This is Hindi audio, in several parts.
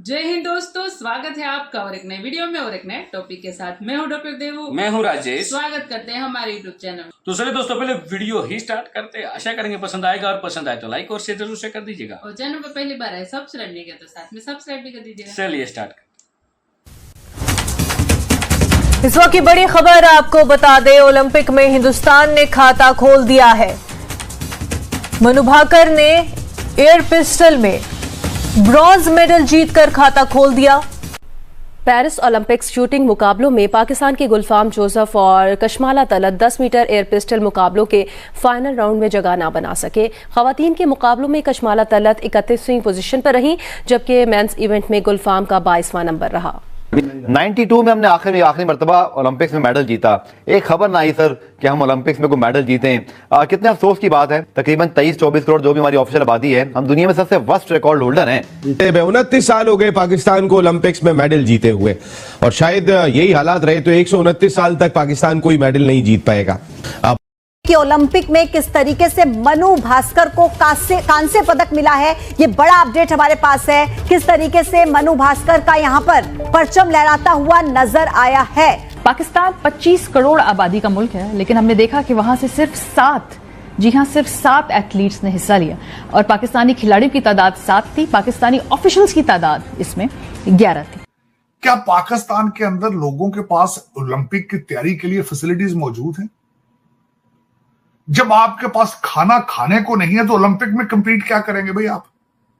जय हिंद दोस्तों, स्वागत है आपका और एक नए वीडियो में और एक नए टॉपिक के साथ। मैं हूं डॉक्टर देवू। मैं हूं राजेश। स्वागत करते हैं हमारे यूट्यूब चैनल। तो चलिए दोस्तों, पहले वीडियो ही स्टार्ट करते हैं। आशा करेंगे पसंद आएगा और पसंद आए तो लाइक और शेयर जरूर से कर दीजिएगा। और चैनल पर पहली बार है सब्सक्राइब नहीं किया तो साथ में सब्सक्राइब भी कर दीजिएगा। चलिए स्टार्ट। इस वक्त की बड़ी खबर आपको बता दें, ओलंपिक में हिंदुस्तान ने खाता खोल दिया है। मनु भाकर ने एयर पिस्टल में ब्रॉन्ज मेडल जीतकर खाता खोल दिया। पेरिस ओलंपिक्स शूटिंग मुकाबलों में पाकिस्तान की गुलफाम जोसेफ और Kashmala Talat 10 metre air pistol मुकाबलों के फाइनल राउंड में जगह ना बना सके। खवातीन के मुकाबलों में कशमाला तलत 31वीं पोजीशन पर रही, जबकि मेंस इवेंट में गुलफाम का 22वां नंबर रहा। 92 में हमने आखिरी मर्तबा ओलंपिक्स में मेडल जीता। एक खबर ना आई सर कि हम ओलंपिक्स में कोई मेडल जीते हैं। कितने अफसोस की बात है। तकरीबन 23-24 करोड़ जो भी हमारी ऑफिशियल आबादी है, हम दुनिया में सबसे वर्स्ट रिकॉर्ड होल्डर हैं। 29 साल हो गए पाकिस्तान को ओलंपिक्स में मेडल जीते हुए, और शायद यही हालात रहे तो 129 साल तक पाकिस्तान कोई मेडल नहीं जीत पाएगा। कि ओलंपिक में किस तरीके से मनु भास्कर को कांस्य पदक मिला है, ये बड़ा अपडेट हमारे पास है। किस तरीके से मनु भास्कर का यहां पर परचम लहराता हुआ नजर आया है। पाकिस्तान 25 करोड़ आबादी का मुल्क है, लेकिन हमने देखा कि वहां से सिर्फ 7 एथलीट्स ने हिस्सा लिया, और पाकिस्तानी खिलाड़ियों की तादाद 7 थी, पाकिस्तानी ऑफिशियल्स की तादाद इसमें 11 थी। क्या पाकिस्तान के अंदर लोगों के पास ओलंपिक की तैयारी के लिए फैसिलिटीज मौजूद हैं? जब आपके पास खाना खाने को नहीं है तो ओलंपिक में कंपीट क्या करेंगे भाई आप?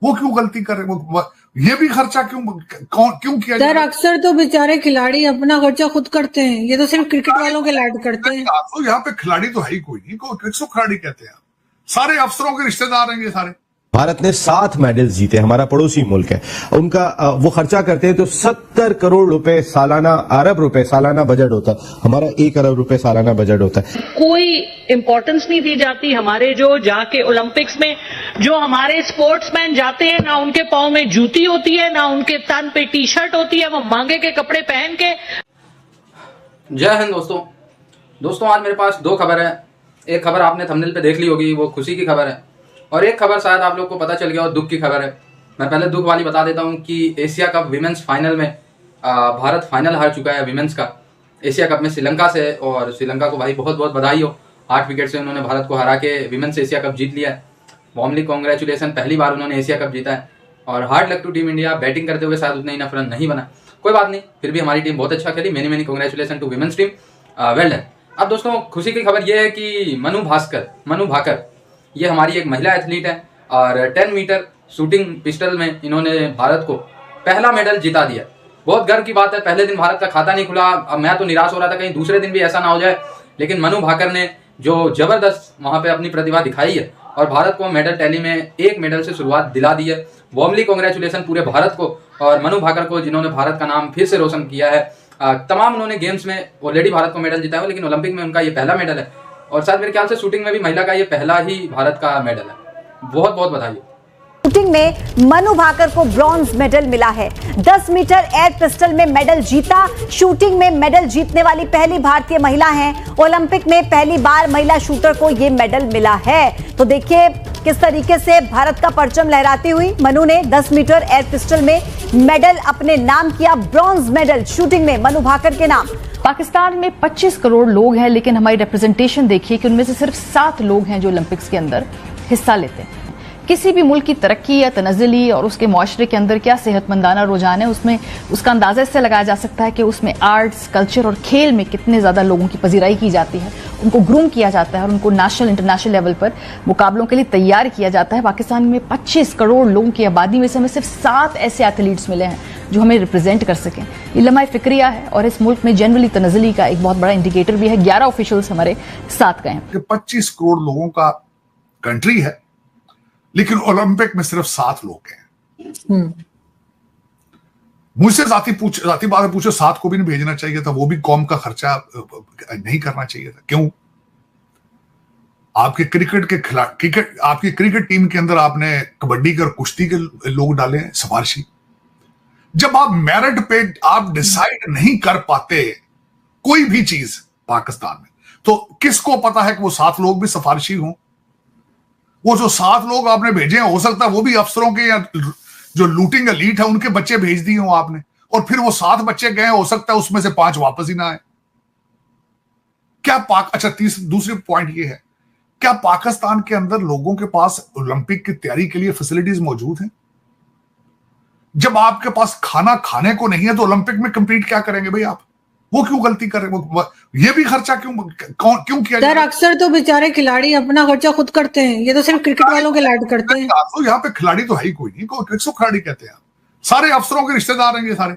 वो क्यों गलती कर रहे हैं? ये भी खर्चा क्यों किया सर? अक्सर तो बेचारे खिलाड़ी अपना खर्चा खुद करते हैं, ये तो सिर्फ क्रिकेट वालों के लाड करते हैं। तो यहाँ पे खिलाड़ी तो है ही कोई नहीं, किसको खिलाड़ी कहते हैं? सारे अफसरों के रिश्तेदार हैं ये सारे। भारत ने 7 मेडल जीते, हमारा पड़ोसी मुल्क है। उनका वो खर्चा करते हैं तो 70 करोड़ रुपए सालाना, अरब रुपए सालाना बजट होता है। हमारा 1 अरब रुपए सालाना बजट होता है। कोई इंपॉर्टेंस नहीं दी जाती हमारे जो जाके ओलंपिक्स में जो हमारे स्पोर्ट्समैन जाते हैं, ना उनके पाँव में जूती होती है, ना उनके तन पे टी शर्ट होती है, वो मांगे के कपड़े पहन के। जय हिंद दोस्तों, आज मेरे पास 2 खबर है। एक खबर आपने थंबनेल पे देख ली होगी, वो खुशी की खबर है, और एक खबर शायद आप लोग को पता चल गया और दुख की खबर है। मैं पहले दुख वाली बता देता हूं कि एशिया कप विमेंस फाइनल में भारत फाइनल हार चुका है विमेंस का, एशिया कप में श्रीलंका से। और श्रीलंका को भाई बहुत बहुत बधाई हो, 8 विकेट से उन्होंने भारत को हरा के विमेंस एशिया कप जीत लिया है। वार्मली कॉन्ग्रेचुलेसन, पहली बार उन्होंने एशिया कप जीता है। और hard luck to team India, batting करते हुए शायद उतना इनफ रन नहीं बना, कोई बात नहीं, फिर भी हमारी टीम बहुत अच्छा खेली। Many congratulation to women's team, well done. अब दोस्तों, खुशी की खबर यह है कि मनु भाकर ये हमारी एक महिला एथलीट है, और 10 मीटर शूटिंग पिस्टल में इन्होंने भारत को पहला मेडल जिता दिया। बहुत गर्व की बात है। पहले दिन भारत का खाता नहीं खुला, अब मैं तो निराश हो रहा था कहीं दूसरे दिन भी ऐसा ना हो जाए, लेकिन मनु भाकर ने जो जबरदस्त वहां पे अपनी प्रतिभा दिखाई है और भारत को मेडल टैली में 1 मेडल से शुरुआत दिला दी है। वार्मली कॉन्ग्रेचुलेसन पूरे भारत को और मनु भाकर को, जिन्होंने भारत का नाम फिर से रोशन किया है। तमाम उन्होंने गेम्स में ऑलरेडी भारत को मेडल जिताया, लेकिन ओलंपिक में उनका ये पहला मेडल है, और शायद मेरे ख्याल से शूटिंग में भी महिला का ये पहला ही भारत का मेडल है। बहुत बहुत बधाई। शूटिंग में मनु भाकर को ब्रॉन्ज मेडल मिला है। 10 मीटर एयर पिस्टल में मेडल जीता। शूटिंग में मेडल जीतने वाली पहली भारतीय महिला हैं। ओलंपिक में पहली बार महिला शूटर को यह मेडल मिला है। तो देखिए किस तरीके से भारत का परचम लहराती हुई मनु ने 10 मीटर एयर पिस्टल में मेडल अपने नाम किया। ब्रॉन्ज मेडल शूटिंग में मनु भाकर के नाम। पाकिस्तान में 25 करोड़ लोग हैं, लेकिन हमारी रिप्रेजेंटेशन देखिए कि उनमें से सिर्फ 7 लोग हैं जो ओलंपिक्स के अंदर हिस्सा लेते हैं। किसी भी मुल्क की तरक्की या तनज़्ज़ुली और उसके मुआशरे के अंदर क्या सेहतमंदाना रुझान है, उसमें उसका अंदाजा इससे लगाया जा सकता है कि उसमें आर्ट्स, कल्चर और खेल में कितने ज़्यादा लोगों की पजीराई की जाती है, उनको ग्रूम किया जाता है और उनको नेशनल इंटरनेशनल लेवल पर मुकाबलों के लिए तैयार किया जाता है। पाकिस्तान में 25 करोड़ लोगों की आबादी में से हमें सिर्फ 7 ऐसे एथलीट्स मिले हैं जो हमें रिप्रेजेंट कर सकें। ये लम्हा फिक्रिया है, और इस मुल्क में जनरली तनज़्ज़ुली का एक बहुत बड़ा इंडिकेटर भी है। 11 ऑफिशियल्स हमारे साथ गए हैं। 25 करोड़ लोगों का कंट्री है, लेकिन ओलंपिक में सिर्फ 7 लोग हैं। मुझसे जाती बात पूछो, 7 को भी नहीं भेजना चाहिए था, वो भी कौम का खर्चा नहीं करना चाहिए था। क्यों? आपके आपकी क्रिकेट टीम के अंदर आपने कबड्डी के और कुश्ती के लोग डाले हैं सिफारिशी। जब आप मेरिट पे आप डिसाइड नहीं कर पाते कोई भी चीज पाकिस्तान में, तो किसको पता है कि वो 7 लोग भी सिफारिशी हों? वो जो 7 लोग आपने भेजे हैं, हो सकता है वो भी अफसरों के जो लूटिंग एलीट है उनके बच्चे भेज दिए हो आपने, और फिर वो 7 बच्चे गए, हो सकता है उसमें से 5 वापस ही ना आए। क्या अच्छा दूसरी पॉइंट ये है, क्या पाकिस्तान के अंदर लोगों के पास ओलंपिक की तैयारी के लिए फैसिलिटीज मौजूद हैं? जब आपके पास खाना खाने को नहीं है तो ओलंपिक में कंपीट क्या करेंगे भाई आप? वो क्यों गलती कर रहे हैं? ये भी खर्चा क्यों किया? सर अक्सर तो बेचारे खिलाड़ी अपना खर्चा खुद करते हैं, ये तो सिर्फ क्रिकेट वालों के लाड करते हैं। तो यहाँ पे खिलाड़ी तो है ही कोई नहीं, किसको खिलाड़ी कहते हैं? सारे अफसरों के रिश्तेदार हैं ये सारे।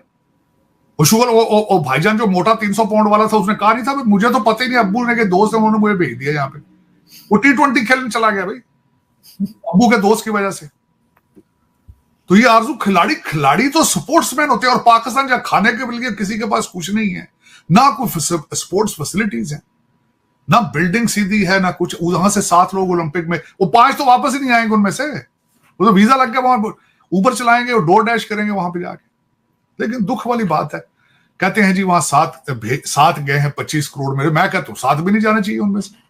वो शुगर वो भाईजान जो मोटा 300 पाउंड वाला था, उसने कहा नहीं था मुझे तो पता ही नहीं, अब्बू ने के दोस्त है उन्होंने मुझे भेज दिया यहाँ पे। वो T20 खेलने चला गया भाई अब्बू के दोस्त की वजह से। तो ये आरजू खिलाड़ी तो स्पोर्ट्समैन होते हैं, और पाकिस्तान जहाँ खाने के लिए किसी के पास कुछ नहीं है, ना कोई स्पोर्ट्स फैसिलिटीज है, ना बिल्डिंग सीधी है, ना कुछ। वहां से 7 लोग ओलंपिक में, वो 5 तो वापस ही नहीं आएंगे उनमें से। वो तो वीजा लग गया, वहां ऊपर चलाएंगे और डोर डैश करेंगे वहां पे जाके। लेकिन दुख वाली बात है, कहते हैं जी वहां 7 गए हैं 25 करोड़ में। मैं कहता हूं 7 भी नहीं जाने चाहिए उनमें से।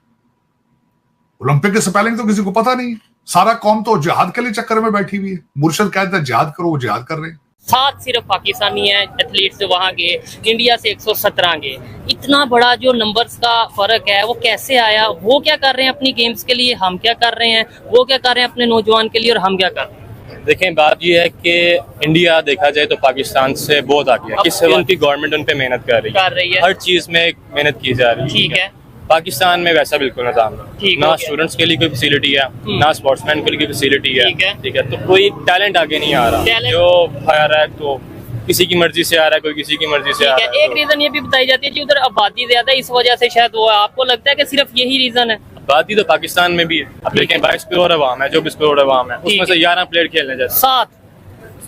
ओलंपिक के स्पेलिंग तो किसी को पता नहीं। सारा कौम तो जिहाद के लिए चक्कर में बैठी हुई है। मुर्शद कहता है जिहाद करो, वो जिहाद कर रहे हैं। 7 सिर्फ पाकिस्तानी है एथलीट्स वहां गए, इंडिया से 117 गए। इतना बड़ा जो नंबर्स का फर्क है वो कैसे आया? वो क्या कर रहे हैं अपनी गेम्स के लिए, हम क्या कर रहे हैं? वो क्या कर रहे हैं अपने नौजवान के लिए, और हम क्या कर रहे हैं? देखें, बात यह है कि इंडिया देखा जाए तो पाकिस्तान से बहुत आगे है। किससे उनकी गवर्नमेंट उन पे मेहनत कर रही है, हर चीज में मेहनत की जा रही है। ठीक है, पाकिस्तान में वैसा बिल्कुल निजाम नहीं, ना स्टूडेंट्स के लिए कोई फैसिलिटी है, ना स्पोर्ट्समैन के लिए कोई फैसिलिटी है। ठीक है, तो कोई टैलेंट आगे नहीं आ रहा। जो आ रहा है तो किसी की मर्जी से आ रहा है, कोई किसी की मर्जी से आ रहा है। एक रीजन ये भी बताई जाती है कि उधर आबादी ज्यादा है, इस वजह से शायद वो। आपको लगता है कि सिर्फ यही रीजन है? आबादी तो पाकिस्तान में भी है। अब देखें 22 करोड़ अवाम है, 24 करोड़ अवाम है, उसमें से 11 प्लेयर खेलने जाते हैं। 7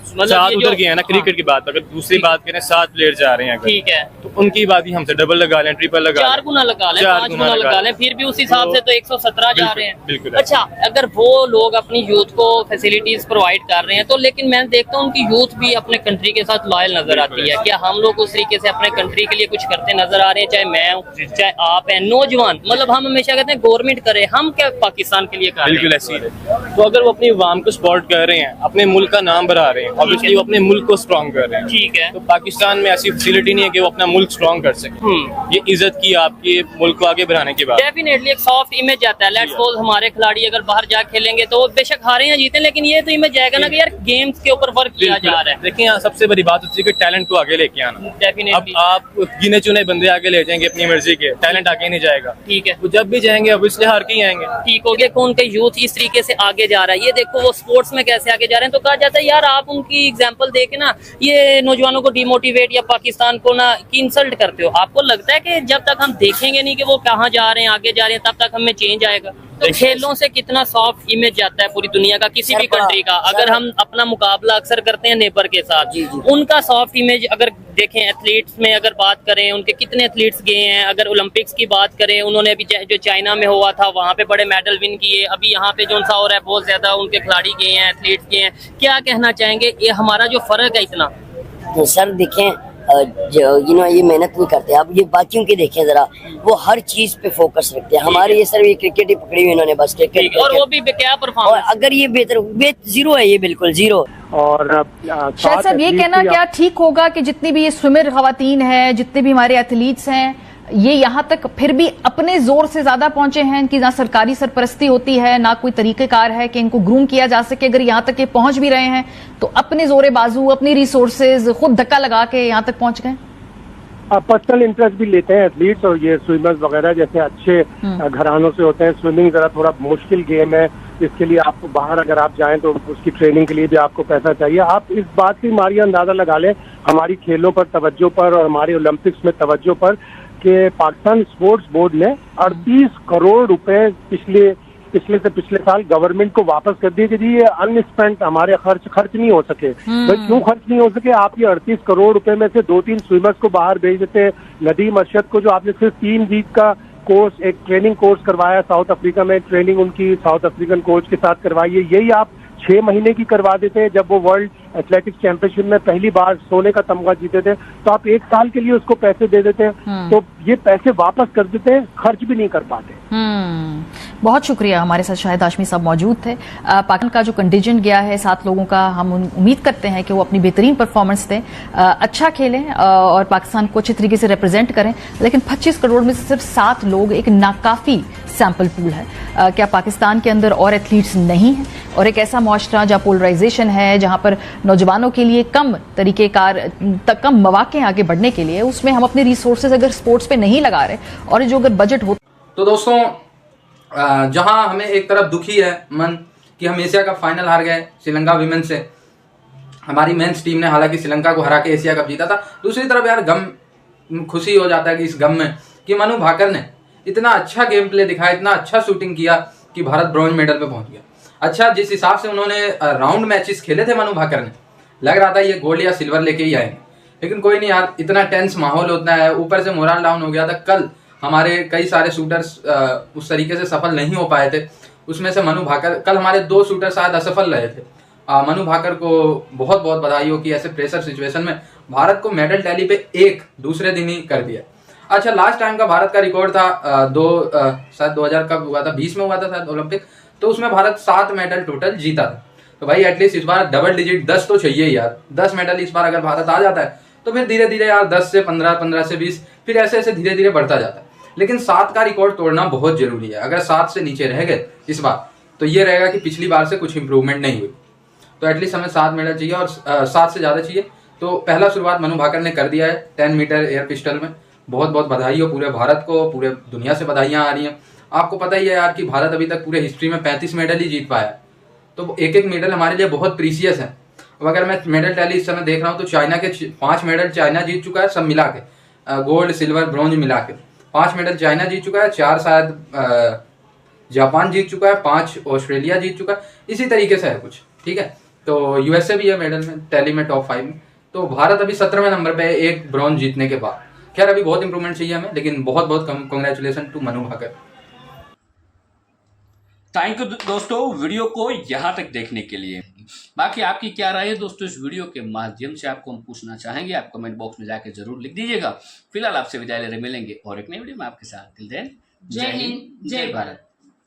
मतलब उधर गए हैं ना। क्रिकेट की बात अगर दूसरी बात करें, 7 प्लेयर जा रहे हैं, ठीक है, तो उनकी बात ही हमसे डबल लगा लें, ट्रिपल लगा लें, 4 गुना लगा लें, 5 गुना लगा लें, फिर भी उस हिसाब से तो 117 जा रहे हैं। बिल्कुल। अच्छा, अगर वो लोग अपनी यूथ को फैसिलिटीज प्रोवाइड कर रहे हैं तो, लेकिन मैं देखता हूँ उनकी यूथ भी अपने कंट्री के साथ लॉयल नजर आती है। क्या हम लोग उस तरीके से अपने कंट्री के लिए कुछ करते नजर आ रहे हैं? चाहे मैं हूँ, चाहे आप हैं, नौजवान। मतलब हम हमेशा कहते हैं गवर्नमेंट करे, हम क्या पाकिस्तान के लिए कर रहे हैं? बिल्कुल ऐसी है। तो अगर वो अपनी अवाम को सपोर्ट कर रहे हैं, अपने मुल्क का नाम बढ़ा रहे हैं, ऑब्वियसली वो अपने मुल्क को स्ट्रॉन्ग कर रहे हैं। ठीक है, तो पाकिस्तान में ऐसी फैसिलिटी नहीं है कि वो अपना मुल्क स्ट्रॉन्ग कर सके। ये इज्जत की आपके मुल्क को आगे बढ़ाने की बात। डेफिनेटली एक सॉफ्ट इमेज आता है। लेट्स सपोज हमारे खिलाड़ी अगर बाहर जा खेलेंगे तो बेशक हारे या जीते, लेकिन ये तो इमेज जाएगा ना कि यार गेम्स के ऊपर वर्क किया जा रहा है। देखिए, यहाँ सबसे बड़ी बात होती है कि टैलेंट को आगे लेके आना। डेफिनेटली। अब आप गिने चुने बंदे आगे ले जाएंगे अपनी मर्जी के, टैलेंट आगे नहीं जाएगा। ठीक है, वो जब भी जाएंगे अब इसलिए हार के ही आएंगे। ठीक हो गया। कौन का यूथ इस तरीके से आगे जा रहा है, ये देखो वो स्पोर्ट्स में कैसे आगे जा रहे हैं। तो कहा जाता है यार आप उनकी एग्जाम्पल देके ना ये नौजवानों को डिमोटिवेट या पाकिस्तान को ना की इंसल्ट करते हो। आपको लगता है कि जब तक हम देखेंगे नहीं कि वो कहाँ जा रहे हैं, आगे जा रहे हैं, तब तक हमें चेंज आएगा? तो खेलों से कितना सॉफ्ट इमेज जाता है पूरी दुनिया का, किसी भी कंट्री का। अगर हम अपना मुकाबला अक्सर करते हैं नेबर के साथ, उनका सॉफ्ट इमेज अगर देखें, एथलीट्स में अगर बात करें, उनके कितने एथलीट्स गए हैं। अगर ओलंपिक्स की बात करें, उन्होंने अभी जो चाइना में हुआ था वहाँ पे बड़े मेडल विन किए। अभी यहाँ पे जो सा हो रहा है बहुत ज्यादा उनके खिलाड़ी गए हैं, एथलीट्स गए हैं। क्या कहना चाहेंगे, ये हमारा जो फर्क है इतना? तो सर देखें, ये मेहनत नहीं करते। आप ये बाकियों की देखें जरा, वो हर चीज पे फोकस रखते हैं। हमारे ये सर ये क्रिकेट ही पकड़ी हुई इन्होंने, बस क्रिकेट। और वो भी क्या परफॉर्मेंस, और अगर ये बेहतर जीरो है, ये बिल्कुल जीरो। और शायद साहब ये कहना क्या ठीक होगा कि जितनी भी ये स्विमर खवातीन है, जितने भी हमारे एथलीट्स हैं, ये यहाँ तक फिर भी अपने जोर से ज्यादा पहुंचे हैं? इनकी ना सरकारी सरपरस्ती होती है, ना कोई तरीकेकार है कि इनको ग्रूम किया जा सके। अगर यहाँ तक ये पहुंच भी रहे हैं तो अपने जोरे बाजू, अपनी रिसोर्सेज खुद धक्का लगा के यहाँ तक पहुंच गए। पर्सनल इंटरेस्ट भी लेते हैं एथलीट्स, और ये स्विमर्स वगैरह जैसे अच्छे घरानों से होते हैं। स्विमिंग जरा थोड़ा मुश्किल गेम है, इसके लिए आपको बाहर अगर आप जाएं तो उसकी ट्रेनिंग के लिए भी आपको पैसा चाहिए। आप इस बात की मारी अंदाजा लगा लें हमारी खेलों पर तवज्जो पर और हमारे ओलंपिक्स में तवज्जो पर, कि पाकिस्तान स्पोर्ट्स बोर्ड ने 38 करोड़ रुपए पिछले से पिछले साल गवर्नमेंट को वापस कर दिए कि जी ये अनस्पेंट हमारे खर्च नहीं हो सके। भाई क्यों खर्च नहीं हो सके? आप ये 38 करोड़ रुपए में से 2-3 स्विमर्स को बाहर भेज देते। नदीम अरशद को जो आपने सिर्फ 3 वीक का कोर्स, एक ट्रेनिंग कोर्स करवाया साउथ अफ्रीका में, ट्रेनिंग उनकी साउथ अफ्रीकन कोच के साथ करवाई है, यही आप 6 महीने की करवा देते हैं। जब वो वर्ल्ड एथलेटिक्स चैंपियनशिप में पहली बार सोने का तमगा जीते थे, तो आप 1 साल के लिए उसको पैसे दे देते हैं। तो ये पैसे वापस कर देते हैं, खर्च भी नहीं कर पाते। बहुत शुक्रिया, हमारे साथ शाहिद हाशमी साहब मौजूद थे। पाकिस्तान का जो कंटिजेंट गया है 7 लोगों का, हम उम्मीद करते हैं कि वो अपनी बेहतरीन परफॉर्मेंस दें, अच्छा खेलें और पाकिस्तान को अच्छी तरीके से रिप्रेजेंट करें। लेकिन 25 करोड़ में से सिर्फ 7 लोग एक नाकाफी सैंपल पूल है। क्या पाकिस्तान के अंदर और एथलीट्स नहीं हैं? और एक ऐसा मुआशरा जहाँ पोलराइजेशन है, जहाँ पर नौजवानों के लिए कम तरीक़ेकार तक कम मौके आगे बढ़ने के लिए, उसमें हम अपने रिसोर्सेज अगर स्पोर्ट्स पे नहीं लगा रहे और जो अगर बजट हो। तो दोस्तों, जहां हमें एक तरफ दुखी है मन कि हम एशिया कप फाइनल हार गए श्रीलंका विमेन से, हमारी मेंस टीम ने हालांकि श्रीलंका को हरा के एशिया कप जीता था। दूसरी तरफ यार गम खुशी हो जाता है कि इस गम में कि मनु भाकर ने इतना अच्छा गेम प्ले दिखाया, इतना अच्छा शूटिंग किया कि भारत ब्रॉन्ज मेडल पे पहुंच गया। अच्छा, जिस हिसाब से उन्होंने राउंड मैचेस खेले थे मनु भाकर ने, लग रहा था ये गोल्ड या सिल्वर लेके ही आएंगे, लेकिन कोई नहीं यार, इतना टेंस माहौल होता है, ऊपर से मोरल डाउन हो गया था। कल हमारे कई सारे शूटर्स उस तरीके से सफल नहीं हो पाए थे, उसमें से मनु भाकर, कल हमारे 2 शूटर शायद असफल रहे थे। मनु भाकर को बहुत बहुत बधाई हो कि ऐसे प्रेशर सिचुएशन में भारत को मेडल टैली पे एक दूसरे दिन ही कर दिया। अच्छा, लास्ट टाइम का भारत का रिकॉर्ड था शायद 2000 कब हुआ था, 20 में हुआ था शायद ओलंपिक, तो उसमें भारत 7 मेडल टोटल जीता था। तो भाई एटलीस्ट इस बार डबल डिजिट 10 तो चाहिए यार, 10 मेडल इस बार अगर भारत आ जाता है तो फिर धीरे धीरे यार 10 से 15, 15 से 20, फिर ऐसे ऐसे धीरे धीरे बढ़ता जाता है। लेकिन 7 का रिकॉर्ड तोड़ना बहुत जरूरी है। अगर 7 से नीचे रह गए इस बार तो ये रहेगा कि पिछली बार से कुछ इंप्रूवमेंट नहीं हुई। तो एटलीस्ट हमें 7 मेडल चाहिए और 7 से ज़्यादा चाहिए। तो पहला शुरुआत मनु भाकर ने कर दिया है 10 मीटर एयर पिस्टल में। बहुत बहुत बधाई हो पूरे भारत को, पूरे दुनिया से बधाइयाँ आ रही हैं। आपको पता ही है यार कि भारत अभी तक पूरे हिस्ट्री में 35 मेडल ही जीत पाया है, तो एक एक मेडल हमारे लिए बहुत प्रीसियस है। अब अगर मैं मेडल टैली इस समय देख रहा हूँ तो चाइना के 5 मेडल चाइना जीत चुका है, सब मिला के, गोल्ड सिल्वर ब्रॉन्ज मिला के 5 मेडल चाइना जीत चुका है, 4 शायद जापान जीत चुका है, 5 ऑस्ट्रेलिया जीत चुका है, इसी तरीके से है कुछ, ठीक है। तो यूएसए भी है मेडल में टैली में टॉप 5 में। तो भारत अभी 17वें नंबर पे है एक ब्रॉन्ज जीतने के बाद। खैर अभी बहुत इंप्रूवमेंट चाहिए हमें, लेकिन बहुत बहुत congratulation to Manu Bhaker. Thank you दोस्तों वीडियो को यहाँ तक देखने के लिए। बाकी आपकी क्या राय है दोस्तों इस वीडियो के माध्यम से, आपको हम पूछना चाहेंगे, आप कमेंट बॉक्स में जाकर जरूर लिख दीजिएगा। फिलहाल आपसे विदाई ले रहे, मिलेंगे और एक नई वीडियो में आपके साथ। टिल देन, जय हिंद, जय भारत।